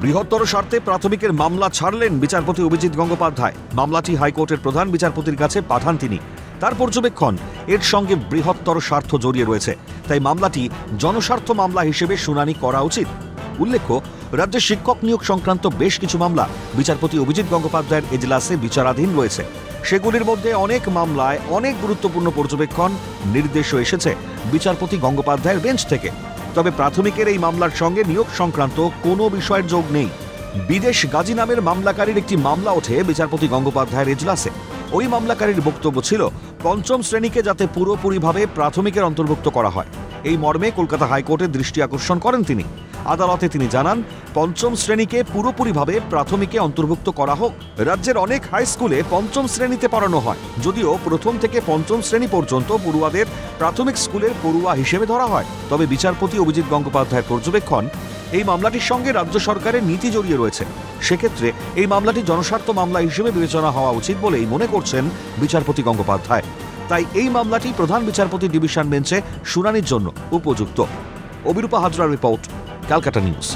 বৃহত্তর স্বার্থে প্রাথমিকের মামলা ছাড়লেন বিচারপতি অভিজিৎ গঙ্গোপাধ্যায়। মামলাটি হাইকোর্টের প্রধান বিচারপতির কাছে পাঠান তিনি। তার পর্যবেক্ষণ, এর সঙ্গে বৃহত্তর স্বার্থ জড়িয়ে রয়েছে, তাই মামলাটি জনস্বার্থ মামলা হিসেবে শুনানি করা উচিত। উল্লেখ্য, রাজ্যে শিক্ষক নিয়োগ সংক্রান্ত বেশ কিছু মামলা বিচারপতি অভিজিৎ গঙ্গোপাধ্যায়ের এজলাসে বিচারাধীন রয়েছে। সেগুলির মধ্যে অনেক মামলায় অনেক গুরুত্বপূর্ণ পর্যবেক্ষণ, নির্দেশও এসেছে বিচারপতি গঙ্গোপাধ্যায়ের বেঞ্চ থেকে। তবে প্রাথমিকের এই মামলার সঙ্গে নিয়োগ সংক্রান্ত কোনো বিষয়ের যোগ নেই। বিদেশ গাজী নামের মামলাকারীর একটি মামলা ওঠে বিচারপতি গঙ্গোপাধ্যায়ের এজলাসে। ওই মামলাকারীর বক্তব্য ছিল, পঞ্চম শ্রেণীকে যাতে পুরোপুরিভাবে প্রাথমিকের অন্তর্ভুক্ত করা হয়, এই মর্মে কলকাতা হাইকোর্টের দৃষ্টি আকর্ষণ করেন তিনি। আদালতে তিনি জানান, পঞ্চম শ্রেণীকে পুরোপুরিভাবে প্রাথমিকে অন্তর্ভুক্ত করা হোক। রাজ্যের অনেক হাই স্কুলে পঞ্চম শ্রেণীতে পড়ানো হয়, যদিও প্রথম থেকে পঞ্চম শ্রেণী পর্যন্ত পড়ুয়াদের প্রাথমিক স্কুলের পড়ুয়া হিসেবে ধরা হয়। তবে বিচারপতি অভিজিৎ গঙ্গোপাধ্যায়ের পর্যবেক্ষণ, এই মামলাটির সঙ্গে রাজ্য সরকারের নীতি জড়িয়ে রয়েছে। সেক্ষেত্রে এই মামলাটি জনস্বার্থ মামলা হিসেবে বিবেচনা হওয়া উচিত বলেই মনে করছেন বিচারপতি গঙ্গোপাধ্যায়। তাই এই মামলাটি প্রধান বিচারপতি ডিভিশন বেঞ্চে শুনানির জন্য উপযুক্ত। Abirupa হাজরার report, Calcutta news.